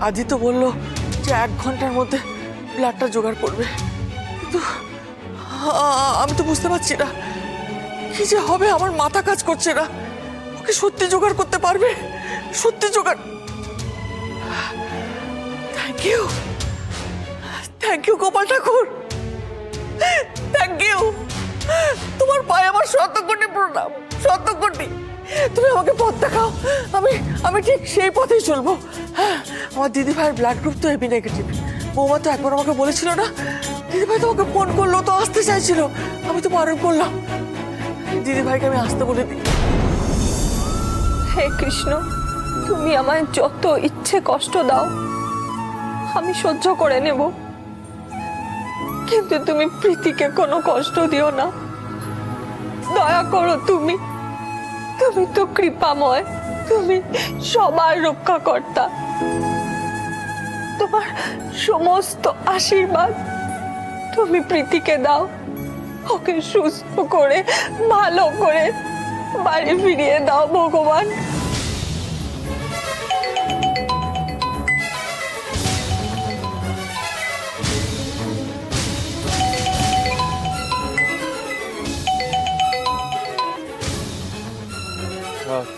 আদি তো বললো যে 1 ঘন্টার মধ্যে ব্লাডটা জোগাড় করবে, কিন্তু আমি তো বুঝতে পারছি না কি যে হবে। আমার মাথা কাজ করছে না। ওকে সত্যি জোগাড় করতে পারবে? সত্যি জোগাড়? Thank you Gopal Thakur, thank you. তোমার পায়ে আমার শতকোটি প্রণাম, শতকোটি। তুমি আমাকে পথ দেখাও, আমি ঠিক সেই পথেই চলবো। হ্যাঁ, আমার দিদি ভাইয়ের ব্লাড গ্রুপ তো এবি নেগেটিভ। বৌমা তো একবার আমাকে বলেছিল না, দিদি ভাই তোমাকে ফোন করলো, তো আসতে চাইছিল, আমি তো বারণ করলাম। দিদি ভাইকে আমি আসতে বলে দিই। হে কৃষ্ণ, তুমি আমায় যত ইচ্ছে কষ্ট দাও আমি সহ্য করে নেব, কিন্তু তুমি প্রীতিকে কোনো কষ্ট দিও না। দয়া করো, তুমি তো কৃপাময়, তুমি সবার রক্ষাকর্তা। তোমার সমস্ত আশীর্বাদ তুমি প্রীতিকে দাও। ওকে সুস্থ করে ভালো করে বাড়ি ফিরিয়ে দাও ভগবান।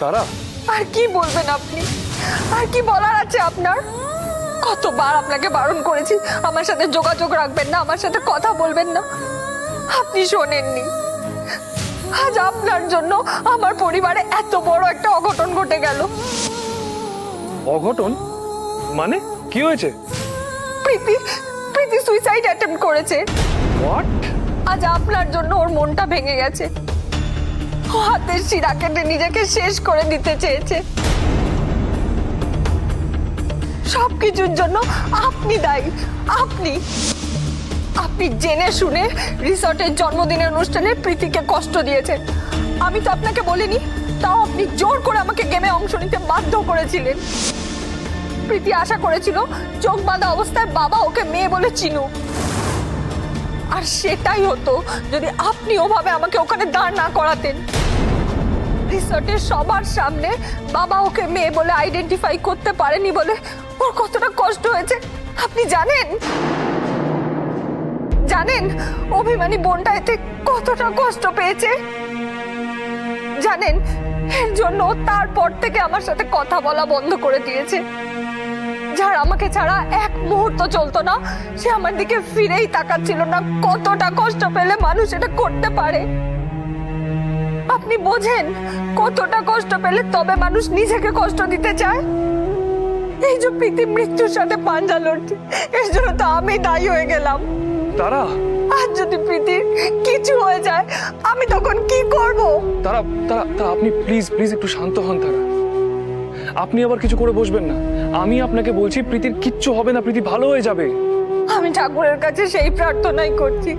তারা, আর কি বলবেন আপনি? আর কি বলার আছে আপনার? কতবার আপনাকে বারণ করেছি আমার সাথে যোগাযোগ রাখবেন না, আমার সাথে কথা বলবেন না, আপনি শোনেননি। আজ আপনার জন্য আমার পরিবারে এত বড় একটা অঘটন ঘটে গেল। অঘটন মানে কি হয়েছে? প্রীতি সুইসাইড অ্যাটেম্প্ট করেছে। হোয়াট? আজ আপনার জন্য ওর মনটা ভেঙে গেছে। ও হাতের শিরা কেটে নিজেকে শেষ করে দিতে চেয়েছে। সবকিছুর জন্য আপনি দায়ী। আপনি জেনে শুনে রিসর্টের জন্মদিনের অনুষ্ঠানে প্রীতিকে কষ্ট দিয়েছেন। আমি তো আপনাকে বলিনি, তাও আপনি জোর করে আমাকে গেমে অংশ নিতে বাধ্য করেছিলেন। প্রীতি আশা করেছিল চোখ বাঁধা অবস্থায় বাবা ওকে মেয়ে বলে চিনুক, আর সেটাই হতো যদি আপনি ওভাবে আমাকে ওখানে দাঁড় না করাতেন। রিসর্টের সবার সামনে বাবা ওকে মেয়ে বলে আইডেন্টিফাই করতে পারেনি বলে ওর কতটা কষ্ট হয়েছে আপনি জানেন? অভিমানী বোনটা এতে কতটা কষ্ট পেয়েছে জানেন? এর জন্য তারপর থেকে আমার সাথে কথা বলা বন্ধ করে দিয়েছে। যার আমাকে ছাড়া এক মুহূর্ত চলতো না, সে আমার দিকে ফিরেই তাকাচ্ছিল না। কতটা কষ্ট পেলে মানুষ এটা করতে পারে আপনি বোঝেন? কতটা কষ্ট পেলে তবে মানুষ নিজেকে কষ্ট দিতে চায়। এই যে প্রীতি মৃত্যুর সাথে পাঞ্জা লড়ছে, এর জন্য তো আমি দায়ী হয়ে গেলাম। তারা, আর যদি প্রীতির কিছু হয়ে যায় আমি তখন কি করব? তারা তারা তারা আপনি প্লিজ একটু শান্ত হন। তারা, আপনি আবার কিছু করে বসবেন না। আমি আপনাকে বলছি প্রীতির কিচ্ছু হবে না, প্রীতি ভালো হয়ে যাবে। আমি ঠাকুরের কাছে সেই প্রার্থনাই করছি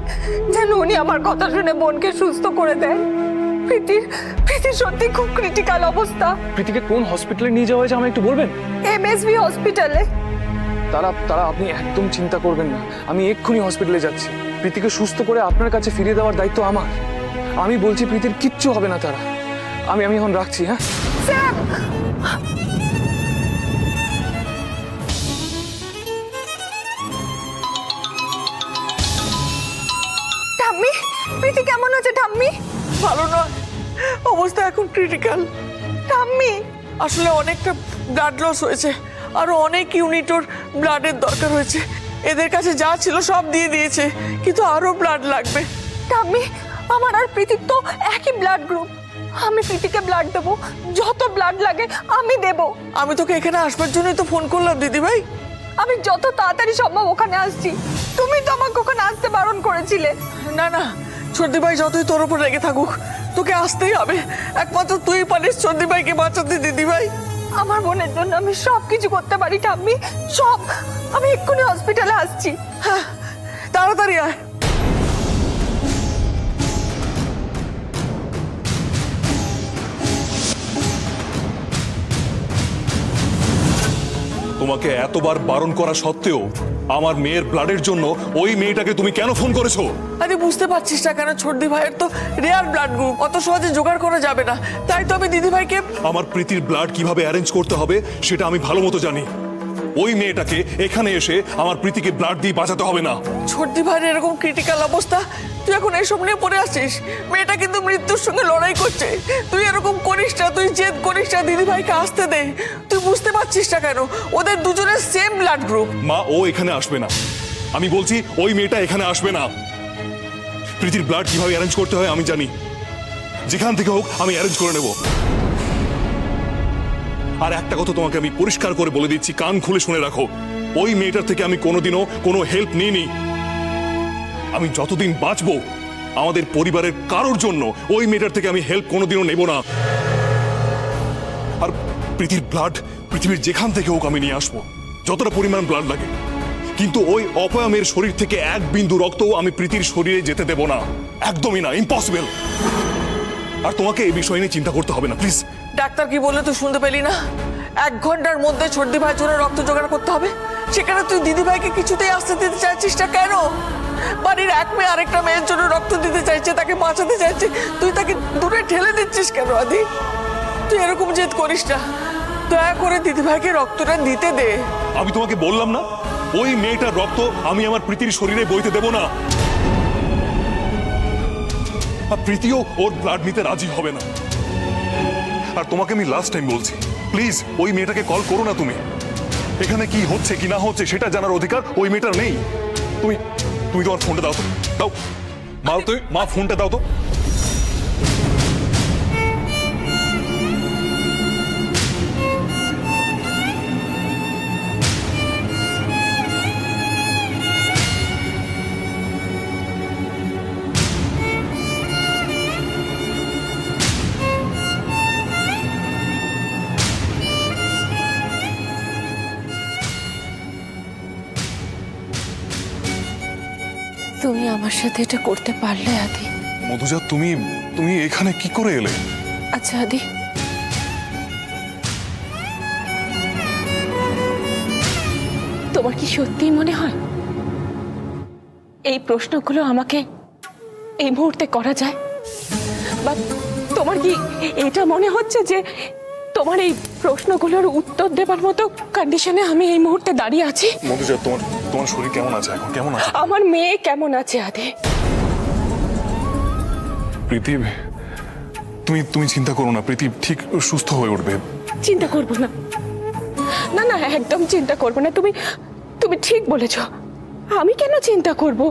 যেন উনি আমার কথা শুনে বোনকে সুস্থ করে দেন। প্রীতির সত্যি খুব ক্রিটিক্যাল অবস্থা। প্রীতিকে কোন হসপিটালে নিয়ে যাওয়া হয়েছে আমায় একটু বলবেন? এমএসভি হসপিটালে। তারা আপনি একদম চিন্তা করবেন না, আমি এক্ষুনি হসপিটালে যাচ্ছি। প্রীতিকে সুস্থ করে আপনার কাছে ফিরিয়ে দেওয়ার দায়িত্ব আমার। আমি বলছি প্রীতির কিচ্ছু হবে না। তারা, আমি এখন রাখছি। হ্যাঁ স্যার, ঠাম্মি, প্রীতি কেমন আছে ঠাম্মি? ভালো নয়, অবস্থা এখন ক্রিটিক্যাল। ঠাম্মি, আসলে অনেকটা ব্লাড লস হয়েছে, আরো অনেক ইউনিট ওর ব্লাডের দরকার হয়েছে। এদের কাছে যা ছিল সব দিয়ে দিয়েছে, কিন্তু আরো ব্লাড লাগবে। ঠাম্মি, আমার আর প্রীতির তো একই ব্লাড গ্রুপ। আমি প্রীতিকে ব্লাড দেবো, যত ব্লাড লাগে আমি দেব। আমি তোকে এখানে আসবার জন্যই তো ফোন করলাম দিদি ভাই। আমি যত তাড়াতাড়ি সম্ভব ওখানে আসছি। তুমি তো আমাকে ওখানে আসতে বারণ করেছিলে। না, সর্দি ভাই যতই তোর উপর রেগে থাকুক, তোকে আসতেই হবে। একমাত্র তুই পারিস সর্দি ভাইকে বাঁচাতে দিদি ভাই। আমার বোনের জন্য আমি সব কিছু করতে পারি ঠাম্মি, সব। আমি এক্ষুনি হসপিটালে আসছি। হ্যাঁ, তাড়াতাড়ি আয়। তোমাকে এতবার বারণ করা সত্ত্বেও আমার মেয়ের ব্লাডের জন্য ওই মেয়েটাকে তুমি কেন ফোন করেছো? আরে বুঝতে পারছিস না কেন? সর্দি ভাইয়ের তো রেয়ার ব্লাড গ্রুপ, অত সহজে জোগাড় করা যাবে না। তাই তো আমি দিদি ভাইকে। আমার প্রীতির ব্লাড কিভাবে অ্যারেঞ্জ করতে হবে সেটা আমি ভালো মতো জানি। ওই মেয়েটাকে এখানে এসে আমার প্রীতিকে ব্লাড দিয়ে বাঁচাতে হবে না। ছোটদি ভাইয়ের এরকম ক্রিটিক্যাল অবস্থা, তুই এখন এসব নিয়ে পড়ে আসছিস। মেয়েটা কিন্তু মৃত্যুর সঙ্গে লড়াই করছে। তুই এরকম করিস না, তুই জেদ করিস না, দিদি ভাইকে আসতে দে। তুই বুঝতে পারছিস না কেন? ওদের দুজনের সেম ব্লাড গ্রুপ। মা, ও এখানে আসবে না। আমি বলছি ওই মেয়েটা এখানে আসবে না। প্রীতির ব্লাড কিভাবে অ্যারেঞ্জ করতে হয় আমি জানি, যেখান থেকে হোক আমি অ্যারেঞ্জ করে নেব। আর একটা কথা তোমাকে আমি পরিষ্কার করে বলে দিচ্ছি, কান খুলে শুনে রাখো, ওই মেয়েটার থেকে আমি কোনোদিনও কোনো হেল্প নিইনি। আমি যতদিন বাঁচবো আমাদের পরিবারের কারোর জন্য ওই মেয়েটার থেকে আমি হেল্প কোনোদিনও নেব না। আর প্রীতির ব্লাড পৃথিবীর যেখান থেকে হোক আমি নিয়ে আসবো, যতটা পরিমাণ ব্লাড লাগে। কিন্তু ওই অপয়ামের শরীর থেকে এক বিন্দু রক্তও আমি প্রীতির শরীরে যেতে দেব না, একদমই না, ইম্পসিবল। আর তোমাকে এই বিষয় নিয়ে চিন্তা করতে হবে না, প্লিজ। ডাক্তার কি বললে তুই শুনতে পেলি না? 1 ঘন্টার মধ্যে ছোটদি ভাইয়ের জন্য রক্ত জোগাড় করতে হবে। সেখানে তুই দিদি ভাইকে কিছুতেই আসতে দিতে চাইছিস না কেন? বাড়ির এক মেয়ে আরেকটা মেয়ের জন্য রক্ত দিতে চাইছে, তাকে বাঁচাতে চাইছে, তুই তাকে দূরে ঠেলে দিচ্ছিস কেন আদি? তুই এরকম জেদ করিস না, দয়া করে দিদি ভাইকে রক্তটা দিতে দে। আমি তোমাকে বললাম না, ওই মেয়েটার রক্ত আমি আমার প্রীতির শরীরে বইতে দেব না। আর প্রীতিও ওর ব্লাড নিতে রাজি হবে না। আর তোমাকে আমি লাস্ট টাইম বলছি, প্লিজ ওই মেয়েটাকে কল করো না তুমি। এখানে কি হচ্ছে কি না হচ্ছে সেটা জানার অধিকার ওই মেয়েটার নেই। তুমি তুমি তোমার ফোনটা দাও তো, দাও মা, তুই মা ফোনটা দাও তো। তুমি আমার সাথে এটা করতে পারলে আদি? মধুজা, তুমি তুমি এখানে কি করে এলে? আচ্ছা আদি, তোমার কি সত্যি মনে হয় এই প্রশ্নগুলো আমাকে এই মুহূর্তে করা যায়? বা তোমার কি এটা মনে হচ্ছে যে তোমার এই প্রশ্নগুলোর উত্তর দেবার মতো কন্ডিশনে আমি এই মুহূর্তে দাঁড়িয়ে আছি? মধুজা, তোমার তোমার শরীর কেমন আছে এখন? কেমন আছে? আমার মেয়ে কেমন আছে আদি? প্রীতি, তুমি তুমি চিন্তা করো না, প্রীতি ঠিক সুস্থ হয়ে উঠবে। চিন্তা করবো না, না না, একদম চিন্তা করবো না। তুমি তুমি ঠিক বলেছ। আমি কেন চিন্তা করব?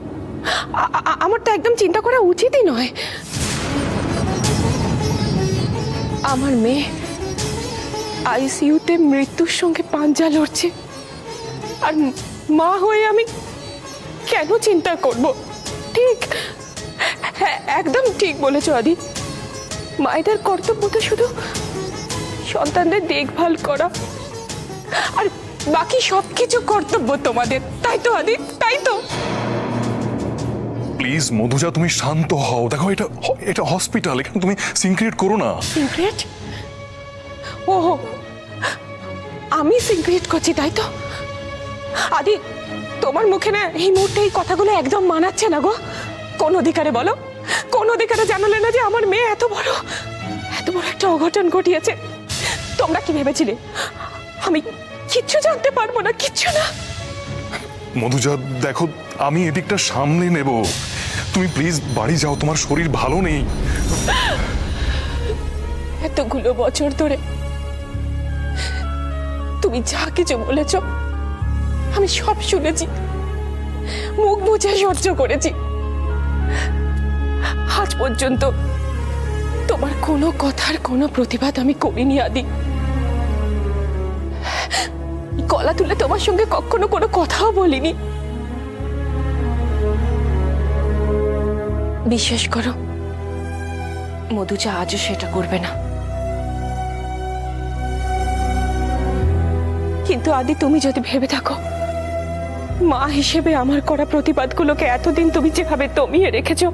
আমার তো একদম চিন্তা করা উচিতই নয়। আমার মেয়ে আইসিইউতে মৃত্যুর সঙ্গে পাঞ্জা লড়ছে, আর মা হয়ে আমি কেন চিন্তা করব? ঠিক, হ্যাঁ, একদম ঠিক বলেছ আদি। মায়েদের কর্তব্য তো শুধু সন্তানদের দেখভাল করা, আর বাকি সবকিছু কর্তব্য তোমাদের, তাই তো আদি? তাই তো? প্লিজ মধুজা, তুমি শান্ত হও। দেখো, এটা এটা হসপিটাল, এখানে তুমি সিন ক্রিয়েট করো না। সিক্রেট? ওহো, আমি সিক্রেট করছি, তাই তো? আদি, তোমার মুখে না এই মুহূর্তে এই কথাগুলো একদম মানাচ্ছে না গো। কোন অধিকারে বলো, কোন অধিকারে জানালে না যে আমার মেয়ে এত বড় একটা অঘটন ঘটিয়েছে? তোমরা কি ভেবেছিলে আমি কিচ্ছু জানতে পারবো না? কিচ্ছু না। মধুজা দেখো, আমি এদিকটা সামলে নেব, তুমি প্লিজ বাড়ি যাও, তোমার শরীর ভালো নেই। এতগুলো বছর ধরে তুমি যা কিছু বলেছ আমি সব শুনেছি, মুখ বুঝে সহ্য করেছি। আজ পর্যন্ত তোমার কোনো কথার কোনো প্রতিবাদ আমি করিনি আদি। গলা তুলে তোমার সঙ্গে কখনো কোনো কথাও বলিনি। বিশ্বাস করো, মধুজা আজও সেটা করবে না। কিন্তু আদি, তুমি যদি ভেবে থাকো মা হিসেবে আমার করা প্রতিবাদগুলোকে এতদিন তুমি যেভাবে দমিয়ে রেখেছো,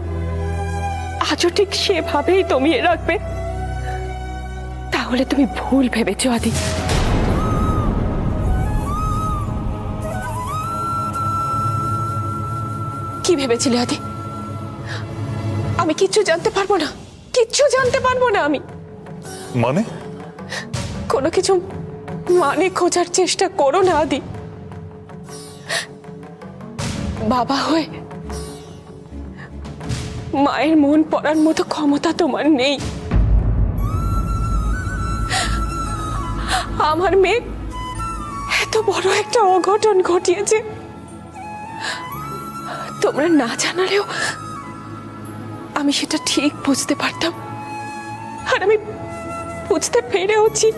আজও ঠিক সেভাবেই দমিয়ে রাখবে, তাহলে তুমি ভুল ভেবেছো আদি। কি ভেবেছিলে আদি? আমি কিচ্ছু জানতে পারবো না? কিচ্ছু জানতে পারবো না আমি? মানে? কোনো কিছু মানে খোঁজার চেষ্টা করো না আদি। বাবা হয়ে মায়ের মন পড়ার মতো ক্ষমতা তোমার নেই। আমার মেয়ে এত বড় একটা অঘটন ঘটিয়েছে, তোমরা না জানালেও আমি সেটা ঠিক বুঝতে পারতাম, আর আমি বুঝতে পেরেওছি।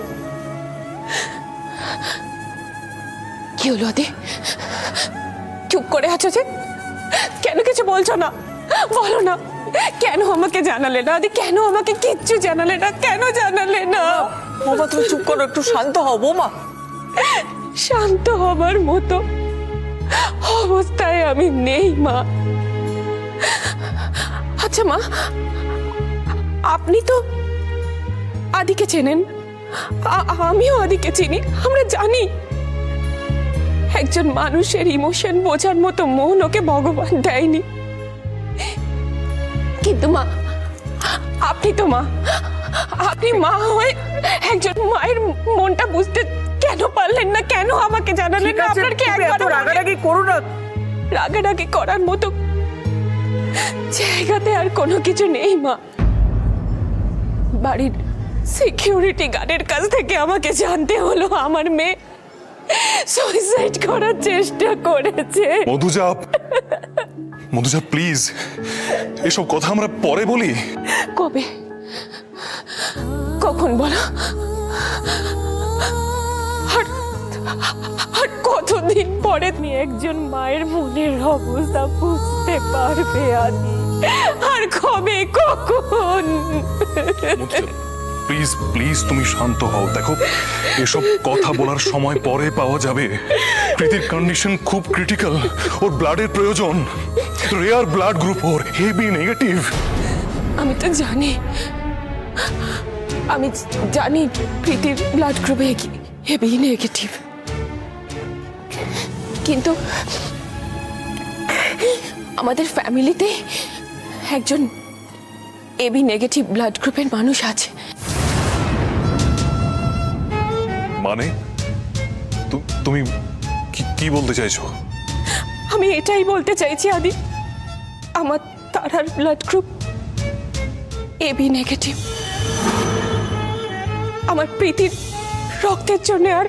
কি হলো আদি, চুপ করে আছো যে? কেন কিছু বলছো না? বলো না, কেন আমাকে জানালে না? আদি কেন আমাকে কিচ্ছু জানালে না? কেন জানালে না? বৌমা তুমি চুপ করো, একটু শান্ত হও বৌমা। শান্ত হবার মতো অবস্থায় আমি নেই মা। আচ্ছা মা, আপনি তো আদিকে চেনেন, আমিও আদিকে চিনি। আমরা জানি একজন মানুষের ইমোশন বোঝার মতো মন ওকে ভগবান দেয়নি, কিন্তু মা আপনি তো মা, আপনি মা হয়ে একজন মায়ের মনটা বুঝতে কেন পারলেন না? কেন আমাকে জানালেন না? আপনার কি একবার রাগারাগি করো না। রাগারাগি করার মতো জায়গাতে আর কোনো কিছু নেই মা। বাড়ির সিকিউরিটি গার্ডের কাছ থেকে আমাকে জানতে হলো আমার মেয়ে সুইসাইড করার চেষ্টা করেছে। মধুজা, মধুজা প্লিজ, এসব কথা আমরা পরে বলি। কবে, কখন বলো? আর কতদিন পরে তুমি একজন মায়ের মনের অবস্থা বুঝতে পারবে আদি? আর কবে, কখন? প্লিজ প্লিজ তুমি শান্ত হও। দেখো, এসব কথা বলার সময় পরে পাওয়া যাবে। প্রীতির কন্ডিশন খুব ক্রিটিক্যাল, ওর ব্লাডের প্রয়োজন। রেয়ার ব্লাড গ্রুপ ওর, হেভি নেগেটিভ। আমি তো জানি, আমি জানি প্রীতির ব্লাড গ্রুপে হেভি নেগেটিভ, কিন্তু আমাদের ফ্যামিলিতে একজন এবি নেগেটিভ ব্লাড গ্রুপের মানুষ আছে। মানে তুমি কি বলতে চাইছো? আমি এটাই বলতে চাইছি আদি, আমার তারার ব্লাড গ্রুপ এবি নেগেটিভ। আমার প্রীতির রক্তের জন্য আর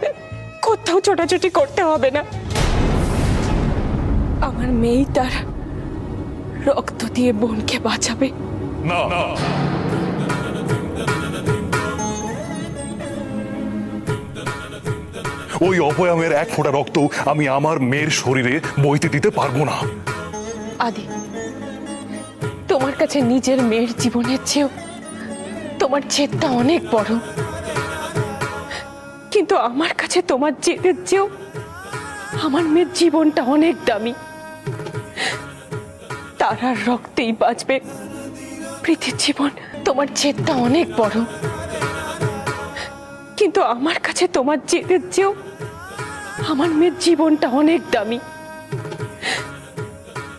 কোথাও ছোটাছুটি করতে হবে না। আমার মেয়ে তার রক্ত দিয়ে বোনকে বাঁচাবে। না, ওই অপয়ামের এক ফোঁটা রক্ত আমি আমার মেয়ের শরীরে বইতে দিতে পারবো না। আদি, তোমার কাছে নিজের মেয়ের জীবনের চেয়েও তোমার জেদটা অনেক বড়, কিন্তু আমার কাছে তোমার জেদের চেয়েও আমার মেয়ের জীবনটা অনেক দামি। তারার রক্তেই বাঁচবে প্রীতির জীবন। তোমার জেদটা অনেক বড়, কিন্তু আমার কাছে তোমার জেদের চেয়েও আমার মেয়ের জীবনটা অনেক দামি।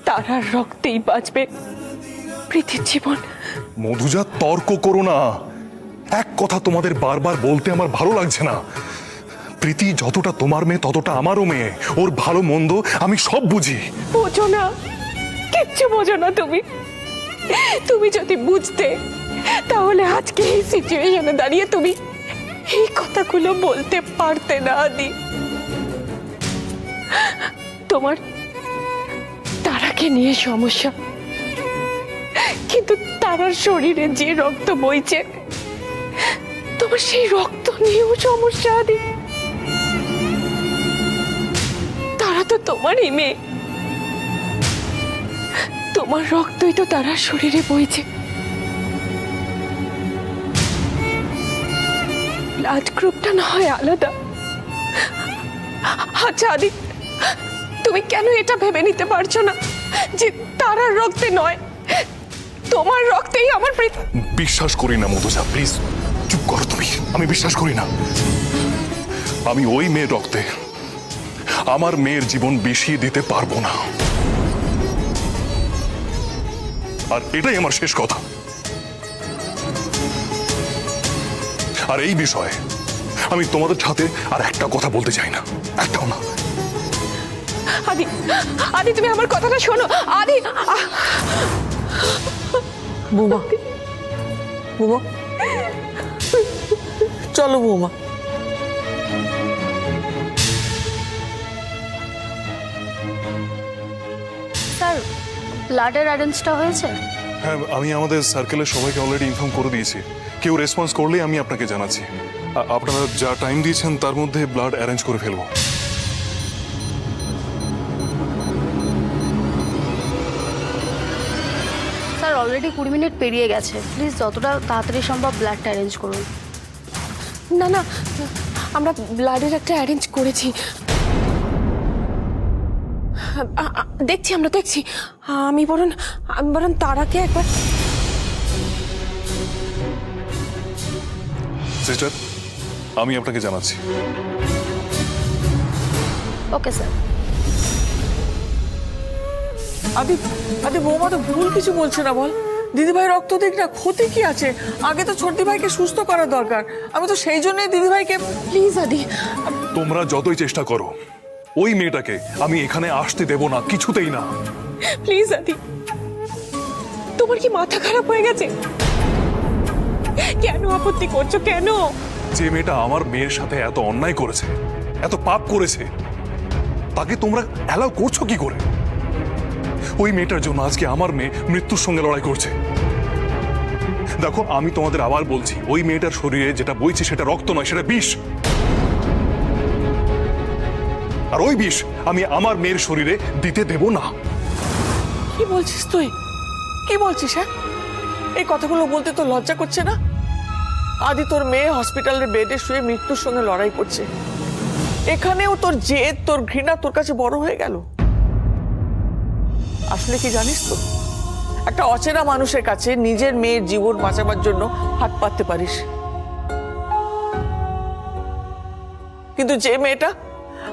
তারার রক্তেই বাঁচবে প্রীতির জীবন। মধুজা, তর্ক করো না। এক কথা তোমাদের বারবার বলতে আমার ভালো লাগছে না। প্রীতি যতটা তোমার মেয়ে ততটা আমারও মেয়ে। ওর ভালো মন্দ আমি সব বুঝি। বোঝো না, কিচ্ছু বোঝো না তুমি। তুমি যদি বুঝতে, তাহলে আজকে এই সিচুয়েশনে দাঁড়িয়ে তুমি এই কথাগুলো বলতে পারতে না আদি। তোমার তারাকে নিয়ে সমস্যা, কিন্তু তারার শরীরে যে রক্ত বইছে, তোমার সেই রক্ত নিয়েও সমস্যা আদি। তারা তো তোমারই মেয়ে, তোমার রক্তই তো তারার শরীরে বইছে। ব্লাড গ্রুপটা না হয় আলাদা। আচ্ছা আদি, তুমি কেন এটা ভেবে নিতে পারছো না যে তারার রক্তে নয়, তোমার রক্তেই আমার বিশ্বাস করি না মধুজা, প্লিজ চুপ করো তুমি। আমি বিশ্বাস করি না। আমি ওই মেয়ের রক্তে আমার মেয়ের জীবন বিষিয়ে দিতে পারবো না, আর এটাই আমার শেষ কথা। আর এই বিষয়ে আমি তোমাদের সাথে আর একটা কথা বলতে চাই না, একটাও না। আদি, আদি তুমি আমার কথাটা শোনো। আদি, বৌমা, বৌমা, চলো বৌমা। স্যার, ব্লাডের অ্যারেঞ্জটা হয়েছে? হ্যাঁ, আমি আমাদের সার্কেলের সবাইকে অলরেডি ইনফর্ম করে দিয়েছি। কেউ রেসপন্স করলেই আমি আপনাকে জানাচ্ছি। আপনারা যা টাইম দিয়েছেন তার মধ্যে ব্লাড অ্যারেঞ্জ করে ফেলবো। স্যার, অলরেডি 20 মিনিট পেরিয়ে গেছে। প্লিজ যতটা তাড়াতাড়ি সম্ভব ব্লাডটা অ্যারেঞ্জ করুন। না না, আমরা ব্লাডের একটা অ্যারেঞ্জ করেছি। দেখছি, আমরা দেখছি। আমি বরং তারাকে একবার। সিস্টার, আমি আপনাকে জানাচ্ছি। Okay sir. আদি, আদি বৌমা তো ভুল কিছু বলছে না, বল। দিদিভাই রক্ত দিক না, ক্ষতি কি আছে? আগে তো ছোট ভাইকে সুস্থ করা দরকার। আমি তো সেই জন্যই দিদিভাইকে। প্লিজ আদি, তোমরা যতই চেষ্টা করো, ওই মেয়েটাকে আমি এখানে আসতে দেব না, কিছুতেই না। প্লিজ আদি, তোমার কি মাথা খারাপ হয়ে গেছে? কেন আপত্তি করছো, কেন? যে মেয়েটা আমার মেয়ের সাথে এত অন্যায় করেছে, এত পাপ করেছে, তাকে তোমরা অ্যালাউ করছো কি করে? ওই মেয়েটার জন্য আজকে আমার মেয়ে মৃত্যুর সঙ্গে লড়াই করছে। দেখো, আমি তোমাদের আবার বলছি, ওই মেয়েটার শরীরে যেটা বইছে সেটা রক্ত নয়, সেটা বিষ। আর ওই বিষ আমি আমার মেয়ের শরীরে দিতে দেব না। কি বলছিস তুই? কি বলছিস? হ্যাঁ, এই কথাগুলো বলতে তো লজ্জা করছে না? আদি, তোর মেয়ে হসপিটালের বেডে শুয়ে মৃত্যুর সঙ্গে লড়াই করছে। এখানেও তোর জেদ, তোর ঘৃণা তোর কাছে বড় হয়ে গেল। আসলে কি জানিস তো, একটা অচেনা মানুষের কাছে নিজের মেয়ের জীবন বাঁচাবার জন্য হাত পাততে পারিস, কিন্তু যে মেয়েটা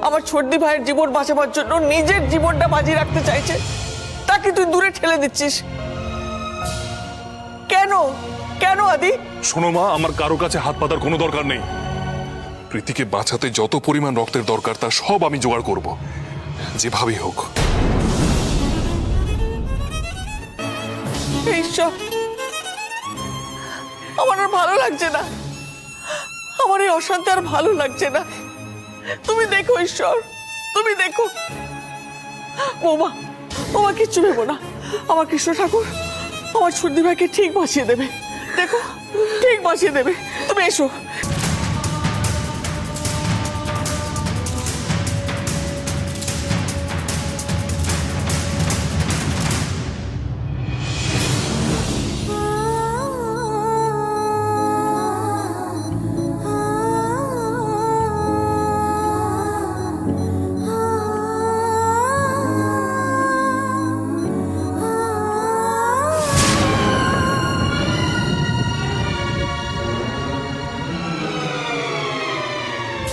আমার ছোটদি ভাইয়ের জীবন বাঁচাবার জন্য নিজের জীবনটা বাজি রাখতে চাইছে, তাকে তুই দূরে ঠেলে দিচ্ছিস কেন? কেন আদি? শোনো মা, আমার কারো কাছে হাত পাতার কোনো দরকার নেই। প্রীতিকে বাঁচাতে যত পরিমাণ রক্তের দরকার তার সব আমি জোগাড় করব, যেভাবেই হোক। ঈশ্বর, আমার আর ভালো লাগছে না। আমার এই অশান্তি আর ভালো লাগছে না। তুমি দেখো ঈশ্বর, তুমি দেখো। বৌমা, বৌমা কিচ্ছু ভেবো না। আমার কৃষ্ণ ঠাকুর আমার ছোটদি ভাইকে ঠিক বাঁচিয়ে দেবে। দেখো, ঠিক বাঁচিয়ে দেবে। তুমি এসো।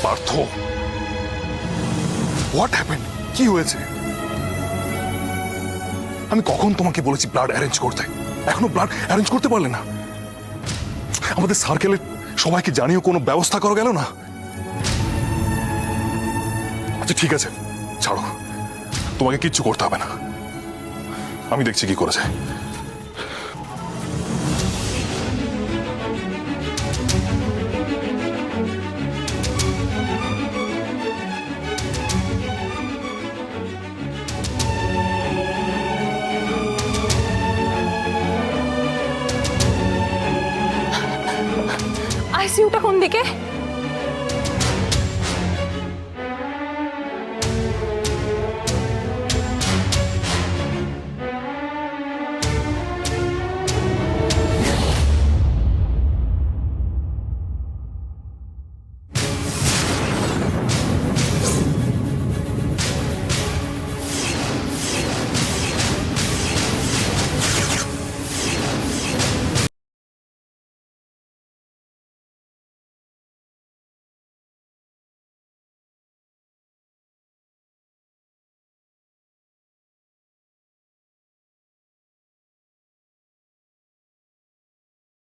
Partha, what happened? কি হয়েছে? আমি কখন তোমাকে বলেছি ব্লাড অ্যারেঞ্জ করতে? এখনো ব্লাড অ্যারেঞ্জ করতে পারলে না? আমাদের সার্কেলের সবাইকে জানিয়ে কোনো ব্যবস্থা করা গেল না? আচ্ছা ঠিক আছে, ছাড়ো, তোমাকে কিচ্ছু করতে হবে না, আমি দেখছি কি করেছে। আইসিইউটা কোন দিকে?